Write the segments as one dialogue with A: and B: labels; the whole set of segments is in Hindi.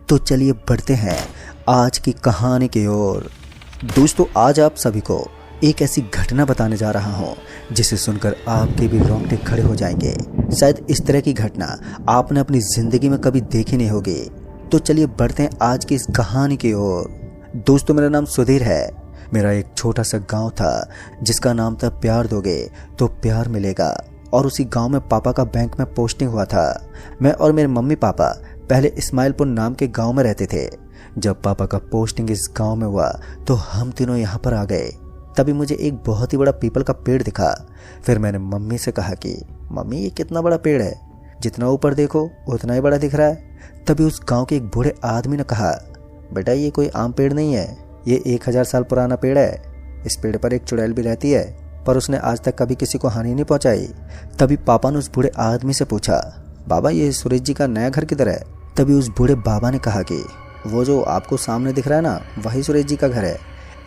A: तो चलिए बढ़ते हैं आज की कहानी की ओर। दोस्तों, आज आप सभी को एक ऐसी घटना बताने जा रहा हूँ जिसे सुनकर आपके भी रोंगटे खड़े हो जाएंगे। शायद इस तरह की घटना आपने अपनी ज़िंदगी में कभी देखी नहीं होगी। तो चलिए बढ़ते हैं आज की इस कहानी की ओर। दोस्तों, मेरा नाम सुधीर है। मेरा एक छोटा सा गांव था जिसका नाम था प्यार दोगे तो प्यार मिलेगा, और उसी गांव में पापा का बैंक में पोस्टिंग हुआ था। मैं और मेरे मम्मी पापा पहले इस्माइलपुर नाम के गांव में रहते थे। जब पापा का पोस्टिंग इस गांव में हुआ तो हम तीनों यहाँ पर आ गए। तभी मुझे एक बहुत ही बड़ा पीपल का पेड़ दिखा। फिर मैंने मम्मी से कहा कि मम्मी, ये कितना बड़ा पेड़ है, जितना ऊपर देखो उतना ही बड़ा दिख रहा है। तभी उस गांव के एक बूढ़े आदमी ने कहा, बेटा ये कोई आम पेड़ नहीं है, ये 1000 साल पुराना पेड़ है। इस पेड़ पर एक चुड़ैल भी रहती है, पर उसने आज तक कभी किसी को हानि नहीं पहुंचाई। तभी पापा ने उस बूढ़े आदमी से पूछा, बाबा ये सुरेश जी का नया घर किधर है? तभी उस बूढ़े बाबा ने कहा कि वो जो आपको सामने दिख रहा है ना, वही सुरेश जी का घर है।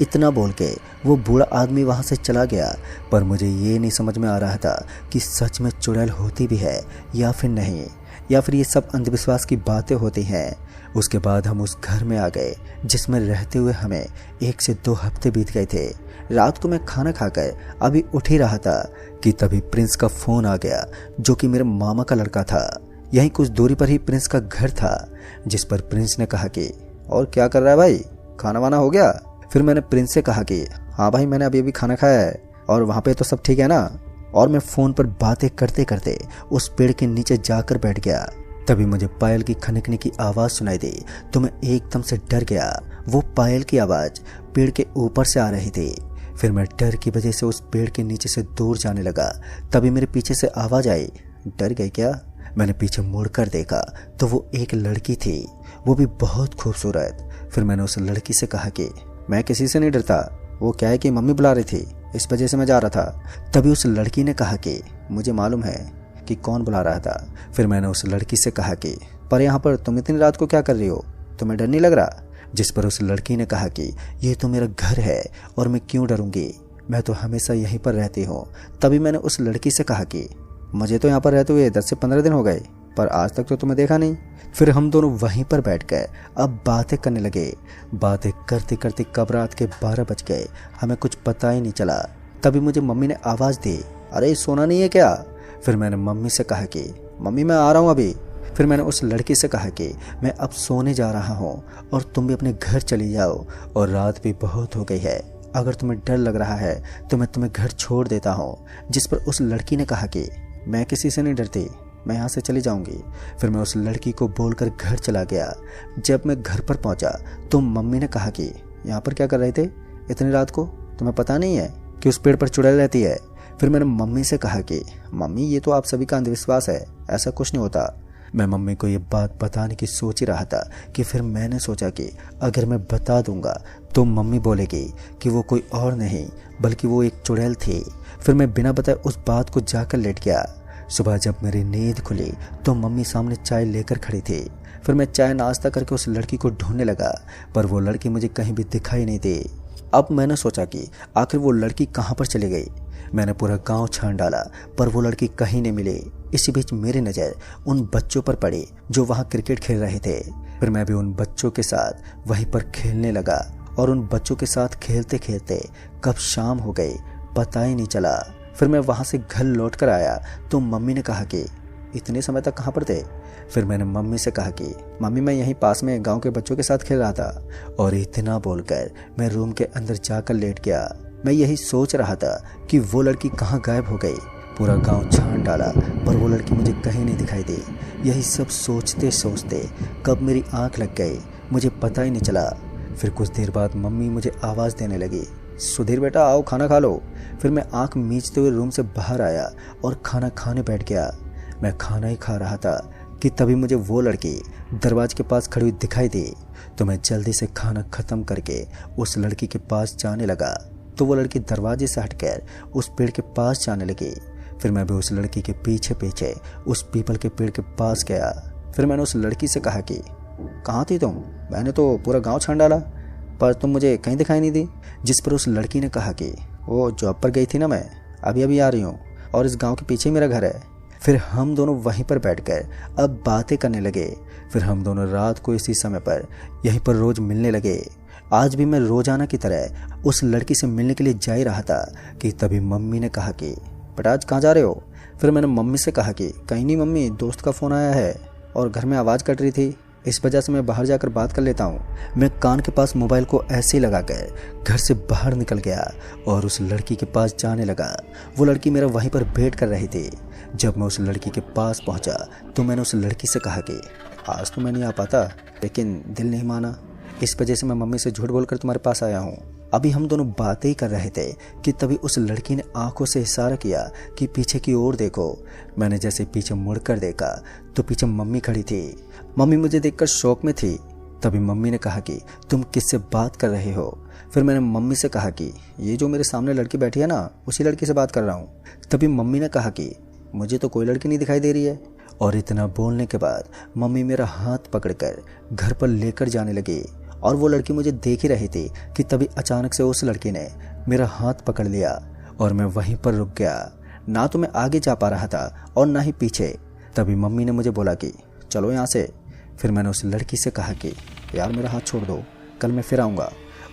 A: इतना बोल के वो बूढ़ा आदमी वहाँ से चला गया। पर मुझे ये नहीं समझ में आ रहा था कि सच में चुड़ैल होती भी है या फिर नहीं, या फिर ये सब अंधविश्वास की बातें होती हैं। उसके बाद हम उस घर में आ गए जिसमें रहते हुए हमें 1 से 2 हफ्ते बीत गए थे। रात को मैं खाना खाकर अभी उठ ही रहा था कि तभी प्रिंस का फ़ोन आ गया, जो कि मेरे मामा का लड़का था। यहीं कुछ दूरी पर ही प्रिंस का घर था, जिस पर प्रिंस ने कहा कि और क्या कर रहा है भाई, खाना वाना हो गया? फिर मैंने प्रिंस से कहा कि हाँ भाई, मैंने अभी खाना खाया है, और वहाँ पे तो सब ठीक है ना। और मैं फ़ोन पर बातें करते करते उस पेड़ के नीचे जाकर बैठ गया। तभी मुझे पायल की खनकने की आवाज़ सुनाई दी तो मैं एकदम से डर गया। वो पायल की आवाज़ पेड़ के ऊपर से आ रही थी। फिर मैं डर की वजह से उस पेड़ के नीचे से दूर जाने लगा। तभी मेरे पीछे से आवाज़ आई, डर गए क्या? मैंने पीछे मुड़कर देखा तो वो एक लड़की थी, वो भी बहुत खूबसूरत। फिर मैंने उस लड़की से कहा कि मैं किसी से नहीं डरता, वो क्या है कि मम्मी बुला रही थी, इस वजह से मैं जा रहा था। तभी उस लड़की ने कहा कि मुझे मालूम है कि कौन बुला रहा था। फिर मैंने उस लड़की से कहा कि पर यहाँ पर तुम इतनी रात को क्या कर रही हो, तुम्हें डर नहीं लग रहा? जिस पर उस लड़की ने कहा कि ये तो मेरा घर है और मैं क्यों डरूंगी, मैं तो हमेशा यहीं पर रहती हूँ। तभी मैंने उस लड़की से कहा कि मुझे तो यहाँ पर रहते हुए 10 से 15 दिन हो गए, पर आज तक तो तुम्हें देखा नहीं। फिर हम दोनों वहीं पर बैठ गए, अब बातें करने लगे। बातें करते करते कब रात के 12 बज गए, हमें कुछ पता ही नहीं चला। तभी मुझे मम्मी ने आवाज़ दी, अरे सोना नहीं है क्या? फिर मैंने मम्मी से कहा कि मम्मी मैं आ रहा हूँ अभी। फिर मैंने उस लड़की से कहा कि मैं अब सोने जा रहा हूँ और तुम भी अपने घर चली जाओ, और रात भी बहुत हो गई है, अगर तुम्हें डर लग रहा है तो मैं तुम्हें घर छोड़ देता हूँ। जिस पर उस लड़की ने कहा कि मैं किसी से नहीं डरती, मैं यहाँ से चली जाऊँगी। फिर मैं उस लड़की को बोलकर घर चला गया। जब मैं घर पर पहुँचा तो मम्मी ने कहा कि यहाँ पर क्या कर रहे थे इतनी रात को, तुम्हें पता नहीं है कि उस पेड़ पर चुड़ैल रहती है? फिर मैंने मम्मी से कहा कि मम्मी ये तो आप सभी का अंधविश्वास है, ऐसा कुछ नहीं होता। मैं मम्मी को ये बात बताने की सोच ही रहा था कि फिर मैंने सोचा कि अगर मैं बता दूंगा तो मम्मी बोलेगी कि वो कोई और नहीं बल्कि वो एक चुड़ैल थी। फिर मैं बिना बताए उस बात को जाकर लेट गया। सुबह जब मेरी नींद खुली तो मम्मी सामने चाय लेकर खड़ी थी। फिर मैं चाय नाश्ता करके उस लड़की को ढूंढने लगा, पर वो लड़की मुझे कहीं भी दिखाई नहीं दी। अब मैंने सोचा कि आखिर वो लड़की कहाँ पर चली गई। मैंने पूरा गांव छान डाला, पर वो लड़की कहीं नहीं मिली। इसी बीच मेरी नज़र उन बच्चों पर पड़ी जो वहाँ क्रिकेट खेल रहे थे। फिर मैं भी उन बच्चों के साथ वहीं पर खेलने लगा, और उन बच्चों के साथ खेलते खेलते कब शाम हो गई पता ही नहीं चला। फिर मैं वहाँ से घर लौट कर आया तो मम्मी ने कहा कि इतने समय तक कहाँ पर थे? फिर मैंने मम्मी से कहा कि मम्मी मैं यहीं पास में गांव के बच्चों के साथ खेल रहा था, और इतना बोलकर मैं रूम के अंदर जाकर लेट गया। मैं यही सोच रहा था कि वो लड़की कहाँ गायब हो गई। पूरा गांव छान डाला, पर वो लड़की मुझे कहीं नहीं दिखाई दी। यही सब सोचते सोचते कब मेरी आंख लग गई मुझे पता ही नहीं चला। फिर कुछ देर बाद मम्मी मुझे आवाज़ देने लगी, सुधीर बेटा आओ खाना खा लो। फिर मैं आंख मीचते हुए रूम से बाहर आया और खाना खाने बैठ गया। मैं खाना ही खा रहा था कि तभी मुझे वो लड़की दरवाजे के पास खड़ी हुई दिखाई दी। तो मैं जल्दी से खाना ख़त्म करके उस लड़की के पास जाने लगा। तो वो लड़की दरवाजे से हटकर उस पेड़ के पास जाने लगी। फिर मैं भी उस लड़की के पीछे पीछे उस पीपल के पेड़ के पास गया। फिर मैंने उस लड़की से कहा कि कहाँ थी तुम? मैंने तो पूरा गांव छान डाला, पर तुम मुझे कहीं दिखाई नहीं दी। जिस पर उस लड़की ने कहा कि वो जॉब पर गई थी ना, मैं अभी अभी आ रही हूँ, और इस गांव के पीछे मेरा घर है। फिर हम दोनों वहीं पर बैठकर अब बातें करने लगे। फिर हम दोनों रात को इसी समय पर यहीं पर रोज मिलने लगे। आज भी मैं रोजाना की तरह उस लड़की से मिलने के लिए जा ही रहा था कि तभी मम्मी ने कहा कि बेटा आज कहाँ जा रहे हो। फिर मैंने मम्मी से कहा कि कहीं नहीं मम्मी, दोस्त का फ़ोन आया है और घर में आवाज़ कट रही थी, इस वजह से मैं बाहर जाकर बात कर लेता हूँ। मैं कान के पास मोबाइल को ऐसे ही लगा कर घर से बाहर निकल गया और उस लड़की के पास जाने लगा। वो लड़की मेरा वहीं पर वेट कर रही थी। जब मैं उस लड़की के पास पहुँचा तो मैंने उस लड़की से कहा कि आज तो मैं नहीं आ पाता, लेकिन दिल नहीं माना, इस वजह से मैं मम्मी से झूठ बोलकर तुम्हारे पास आया हूँ। अभी हम दोनों बातें ही कर रहे थे कि तभी उस लड़की ने आंखों से इशारा किया कि पीछे की ओर देखो। मैंने जैसे पीछे मुड़कर देखा तो पीछे मम्मी खड़ी थी। मम्मी मुझे देखकर शौक में थी। तभी मम्मी ने कहा कि तुम किससे बात कर रहे हो। फिर मैंने मम्मी से कहा कि ये जो मेरे सामने लड़की बैठी है ना, उसी लड़की से बात कर रहा हूँ। तभी मम्मी ने कहा कि मुझे तो कोई लड़की नहीं दिखाई दे रही है। और इतना बोलने के बाद मम्मी मेरा हाथ पकड़कर घर पर लेकर जाने लगी और वो लड़की मुझे देख ही रही थी कि तभी अचानक से उस लड़की ने मेरा हाथ पकड़ लिया और मैं वहीं पर रुक गया। ना तो मैं आगे जा पा रहा था और ना ही पीछे। तभी मम्मी ने मुझे बोला कि चलो यहाँ से। फिर मैंने उस लड़की से कहा कि यार मेरा हाथ छोड़ दो, कल मैं फिर आऊँगा।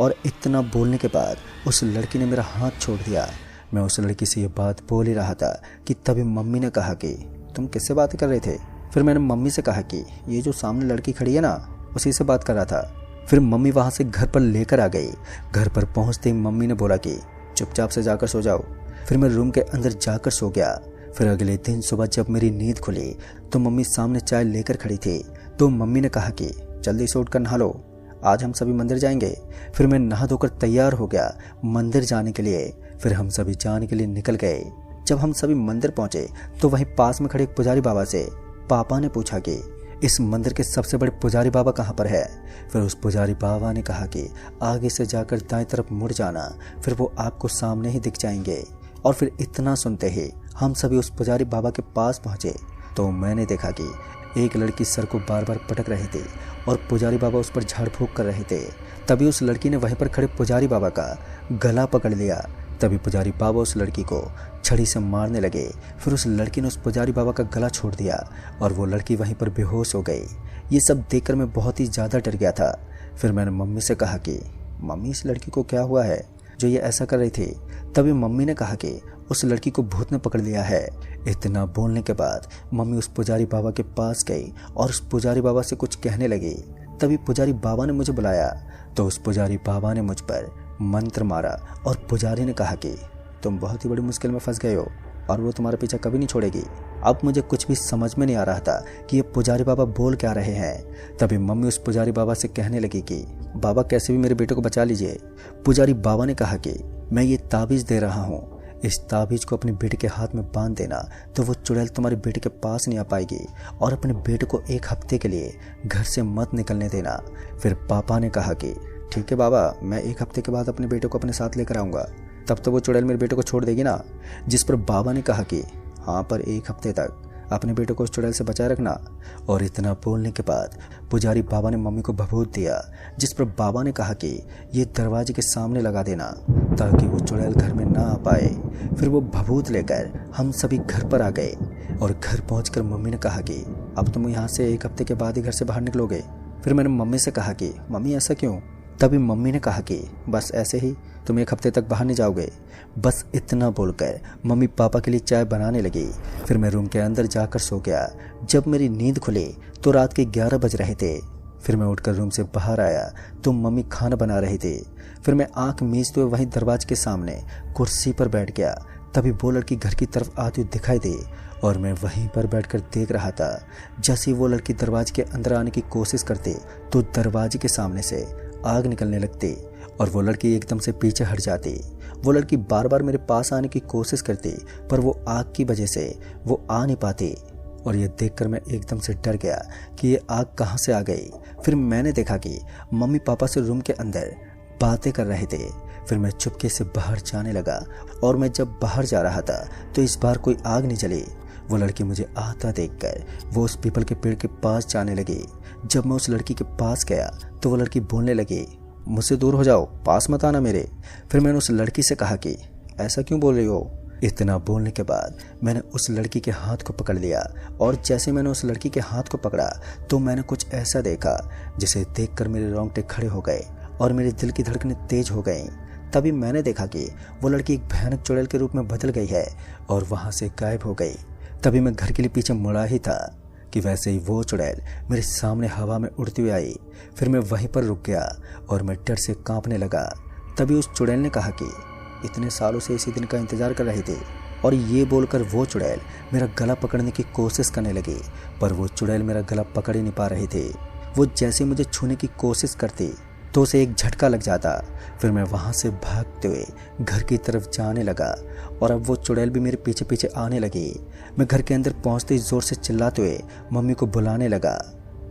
A: और इतना बोलने के बाद उस लड़की ने मेरा हाथ छोड़ दिया। मैं उस लड़की से ये बात बोल ही रहा था कि तभी मम्मी ने कहा कि तुम किससे बातें कर रहे थे। फिर मैंने मम्मी से कहा कि ये जो सामने लड़की खड़ी है ना, उसी से बात कर रहा था। फिर मम्मी वहाँ से घर पर लेकर आ गई। घर पर पहुँचते ही मम्मी ने बोला कि चुपचाप से जाकर सो जाओ। फिर मैं रूम के अंदर जाकर सो गया। फिर अगले दिन सुबह जब मेरी नींद खुली तो मम्मी सामने चाय लेकर खड़ी थी। तो मम्मी ने कहा कि जल्दी से उठकर नहा लो, आज हम सभी मंदिर जाएंगे। फिर मैं नहा धोकर तैयार हो गया मंदिर जाने के लिए। फिर हम सभी जाने के लिए निकल गए। जब हम सभी मंदिर पहुंचे तो वहीं पास में खड़े एक पुजारी बाबा से पापा ने पूछा कि इस मंदिर के सबसे बड़े पुजारी बाबा कहाँ पर है। फिर उस पुजारी बाबा ने कहा कि आगे से जाकर दाएं तरफ मुड़ जाना, फिर वो आपको सामने ही दिख जाएंगे। और फिर इतना सुनते ही हम सभी उस पुजारी बाबा के पास पहुंचे तो मैंने देखा कि एक लड़की सर को बार बार पटक रही थी और पुजारी बाबा उस पर झाड़ फूंक कर रहे थे। तभी उस लड़की ने वहीं पर खड़े पुजारी बाबा का गला पकड़ लिया। तभी पुजारी बाबा उस लड़की को छड़ी से मारने लगे। फिर उस लड़की ने उस पुजारी बाबा का गला छोड़ दिया और वो लड़की वहीं पर बेहोश हो गई। ये सब देखकर मैं बहुत ही ज़्यादा डर गया था। फिर मैंने मम्मी से कहा कि मम्मी इस लड़की को क्या हुआ है जो ये ऐसा कर रही थी। तभी मम्मी ने कहा कि उस लड़की को भूत ने पकड़ लिया है। इतना बोलने के बाद मम्मी उस पुजारी बाबा के पास गई और उस पुजारी बाबा से कुछ कहने लगी। तभी पुजारी बाबा ने मुझे बुलाया तो उस पुजारी बाबा ने मुझ पर मंत्र मारा और पुजारी ने कहा कि तुम बहुत ही बड़ी मुश्किल में फंस गए हो और वो तुम्हारा पीछा कभी नहीं छोड़ेगी। अब मुझे कुछ भी समझ में नहीं आ रहा था कि ये पुजारी बाबा बोल क्या रहे हैं। तभी मम्मी उस पुजारी बाबा से कहने लगी कि बाबा कैसे भी मेरे बेटे को बचा लीजिए। पुजारी बाबा ने कहा कि मैं ये ताबीज़ दे रहा हूँ, इस ताबीज़ को अपने बेटे के हाथ में बांध देना तो वो चुड़ैल तुम्हारे बेटे के पास नहीं आ पाएगी और अपने बेटे को 1 हफ्ते के लिए घर से मत निकलने देना। फिर पापा ने कहा कि ठीक है बाबा, मैं 1 हफ्ते के बाद अपने बेटे को अपने साथ लेकर आऊँगा, तब तो वो चुड़ैल मेरे बेटे को छोड़ देगी ना। जिस पर बाबा ने कहा कि हाँ, पर 1 हफ्ते तक अपने बेटे को उस चुड़ैल से बचाए रखना। और इतना बोलने के बाद पुजारी बाबा ने मम्मी को भभूत दिया, जिस पर बाबा ने कहा कि ये दरवाजे के सामने लगा देना ताकि वो चुड़ैल घर में ना आ पाए। फिर वो भभूत लेकर हम सभी घर पर आ गए और घर पहुंचकर मम्मी ने कहा कि अब तुम यहाँ से 1 हफ्ते के बाद ही घर से बाहर निकलोगे। फिर मैंने मम्मी से कहा कि मम्मी ऐसा क्यों। तभी मम्मी ने कहा कि बस ऐसे ही, तुम 1 हफ्ते तक बाहर नहीं जाओगे। बस इतना बोलकर मम्मी पापा के लिए चाय बनाने लगी। फिर मैं रूम के अंदर जाकर सो गया। जब मेरी नींद खुली तो रात के 11 बज रहे थे। फिर मैं उठकर रूम से बाहर आया तो मम्मी खाना बना रही थी। फिर मैं आंख मीचते हुए वहीं दरवाजे के सामने कुर्सी पर बैठ गया। तभी वो लड़की घर की तरफ आती हुई दिखाई दी और मैं वहीं पर बैठकर देख रहा था। जैसे वो लड़की दरवाजे के अंदर आने की कोशिश करती तो दरवाजे के सामने से आग निकलने लगती और वो लड़की एकदम से पीछे हट जाती। वो लड़की बार बार मेरे पास आने की कोशिश करती पर वो आग की वजह से वो आ नहीं पाती और ये देखकर मैं एकदम से डर गया कि ये आग कहाँ से आ गई। फिर मैंने देखा कि मम्मी पापा से रूम के अंदर बातें कर रहे थे। फिर मैं चुपके से बाहर जाने लगा और मैं जब बाहर जा रहा था तो इस बार कोई आग नहीं जली। वो लड़की मुझे आता देखकर वो उस पीपल के पेड़ के पास जाने लगी। जब मैं उस लड़की के पास गया तो वो लड़की बोलने लगी, मुझसे दूर हो जाओ, पास मत आना मेरे। फिर मैंने उस लड़की से कहा कि ऐसा क्यों बोल रही हो। इतना बोलने के बाद मैंने उस लड़की के हाथ को पकड़ लिया और जैसे मैंने उस लड़की के हाथ को पकड़ा तो मैंने कुछ ऐसा देखा जिसे देखकर मेरे रोंगटे खड़े हो गए और मेरे दिल की धड़कनें तेज हो गईं। तभी मैंने देखा कि वो लड़की एक भयानक चुड़ैल के रूप में बदल गई है और वहां से गायब हो गई। तभी मैं घर के लिए पीछे मुड़ा ही था कि वैसे ही वो चुड़ैल मेरे सामने हवा में उड़ती हुई आई। फिर मैं वहीं पर रुक गया और मैं डर से कांपने लगा। तभी उस चुड़ैल ने कहा कि इतने सालों से इसी दिन का इंतजार कर रही थी, और ये बोलकर वो चुड़ैल मेरा गला पकड़ने की कोशिश करने लगी, पर वो चुड़ैल मेरा गला पकड़ ही नहीं पा रही थी। वो जैसे मुझे छूने की कोशिश करती तो उसे एक झटका लग जाता। फिर मैं वहां से भागते हुए घर की तरफ जाने लगा और अब वो चुड़ैल भी मेरे पीछे पीछे आने लगी। मैं घर के अंदर पहुंचते ही जोर से चिल्लाते हुए मम्मी को बुलाने लगा।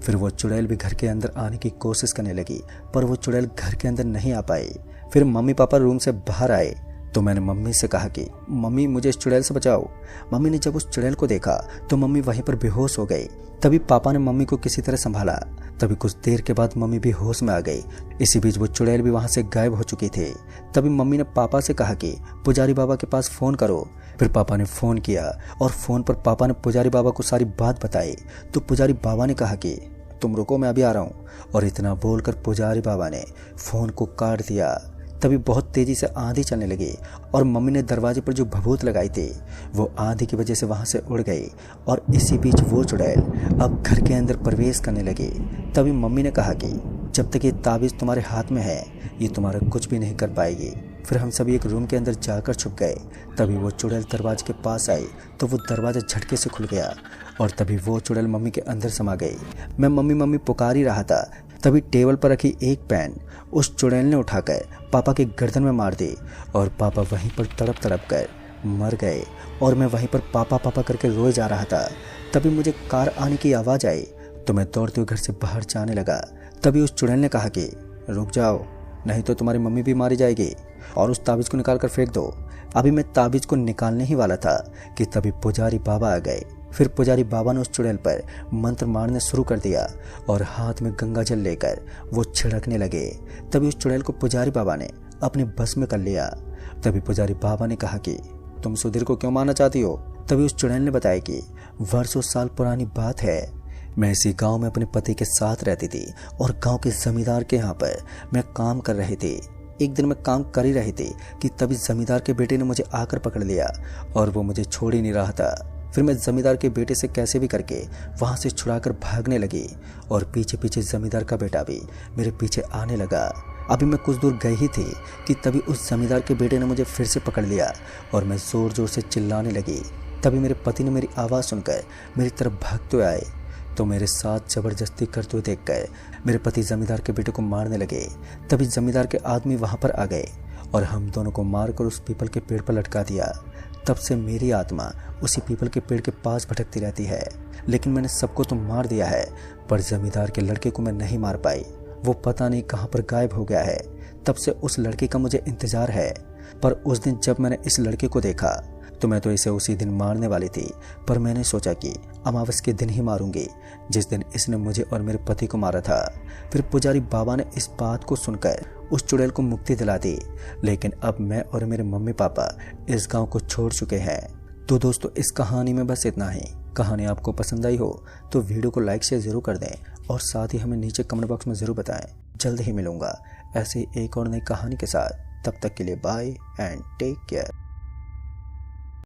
A: फिर वो चुड़ैल भी घर के अंदर आने की कोशिश करने लगी, पर वो चुड़ैल घर के अंदर नहीं आ पाई। फिर मम्मी पापा रूम से बाहर आए तो मैंने मम्मी से कहा कि मम्मी मुझे इस चुड़ैल से बचाओ। मम्मी ने जब उस चुड़ैल को देखा तो मम्मी वहीं पर बेहोश हो गई। तभी पापा ने मम्मी को किसी तरह संभाला। तभी कुछ देर के बाद मम्मी भी होश में आ गई। इसी बीच वो चुड़ैल भी वहां से गायब हो चुकी थी। तभी मम्मी ने पापा से कहा कि पुजारी बाबा के पास फोन करो। फिर पापा ने फोन किया और फोन पर पापा ने पुजारी बाबा को सारी बात बताई। तो पुजारी बाबा ने कहा कि तुम रुको, मैं अभी आ रहा हूँ। और इतना बोलकर पुजारी बाबा ने फोन को काट दिया। तभी बहुत तेजी से आंधी चलने लगी और मम्मी ने दरवाजे पर जो भभूत लगाई थी वो आंधी की वजह से वहां से उड़ गई। और इसी बीच वो चुड़ैल अब घर के अंदर प्रवेश करने लगी। तभी मम्मी ने कहा कि जब तक ये ताबीज़ तुम्हारे हाथ में है ये तुम्हारा कुछ भी नहीं कर पाएगी। फिर हम सभी एक रूम के अंदर जाकर छुप गए। तभी वो चुड़ैल दरवाजे के पास आई तो वो दरवाज़ा झटके से खुल गया और तभी वो चुड़ैल मम्मी के अंदर समा गई। मैं मम्मी मम्मी पुकार ही रहा था। तभी टेबल पर रखी एक पेन उस चुड़ैल ने उठाकर पापा के गर्दन में मार दी और पापा वहीं पर तड़प तड़प कर मर गए। और मैं वहीं पर पापा पापा करके रोए जा रहा था। तभी मुझे कार आने की आवाज़ आई तो मैं दौड़ते हुए घर से बाहर जाने लगा। तभी उस चुड़ैल ने कहा कि रुक जाओ, नहीं तो तुम्हारी मम्मी भी मारी जाएगी, और उस ताबीज़ को निकाल कर फेंक दो। अभी मैं ताबीज़ को निकालने ही वाला था कि तभी पुजारी बाबा आ गए। फिर पुजारी बाबा ने उस चुड़ैल पर मंत्र मारने शुरू कर दिया और हाथ में गंगा जल लेकर वो छिड़कने लगे। तभी उस चुड़ैल को पुजारी बाबा ने अपने बस में कर लिया। तभी पुजारी बाबा ने कहा कि तुम सुधीर को क्यों मारना चाहती हो। तभी उस चुड़ैल ने बताया कि वर्षों साल पुरानी बात है, मैं इसी गांव में अपने पति के साथ रहती थी और गांव के जमींदार के यहाँ पर मैं काम कर रही थी। एक दिन मैं काम कर ही रही थी कि तभी जमींदार के बेटे ने मुझे आकर पकड़ लिया और वो मुझे छोड़ ही नहीं रहा था। फिर मैं जमींदार के बेटे से कैसे भी करके वहाँ से छुड़ाकर भागने लगी और पीछे पीछे जमींदार का बेटा भी मेरे पीछे आने लगा। अभी मैं कुछ दूर गई ही थी कि तभी उस जमींदार के बेटे ने मुझे फिर से पकड़ लिया और मैं ज़ोर ज़ोर से चिल्लाने लगी। तभी मेरे पति ने मेरी आवाज़ सुनकर मेरी तरफ भागते हुए आए तो मेरे साथ ज़बरदस्ती करते हुए देखकर मेरे पति जमींदार के बेटे को मारने लगे। तभी जमींदार के आदमी वहाँ पर आ गए और हम दोनों को मारकर उस पीपल के पेड़ पर लटका दिया। तब से मेरी आत्मा उसी पीपल के पेड़ के पास भटकती रहती है। लेकिन मैंने सबको तो मार दिया है, पर जमींदार के लड़के को मैं नहीं मार पाई। वो पता नहीं कहाँ पर गायब हो गया है। तब से उस लड़के का मुझे इंतजार है। पर उस दिन जब मैंने इस लड़के को देखा तो मैं तो इसे उसी दिन मारने वाली थी, पर मैंने सोचा कि अमावस के दिन ही मारूंगी जिस दिन इसने मुझे और मेरे पति को मारा था। फिर पुजारी बाबा ने इस बात को सुनकर उस चुड़ैल को मुक्ति दिला दी। लेकिन अब मैं और मेरे मम्मी पापा इस गांव को छोड़ चुके हैं। तो दोस्तों, इस कहानी में बस इतना ही। कहानी आपको पसंद आई हो तो वीडियो को लाइक शेयर जरूर कर दें और साथ ही हमें नीचे कमेंट बॉक्स में ज़रूर बताएं। जल्द ही मिलूंगा ऐसे एक और नई कहानी के साथ। तब तक के लिए बाय एंड टेक केयर।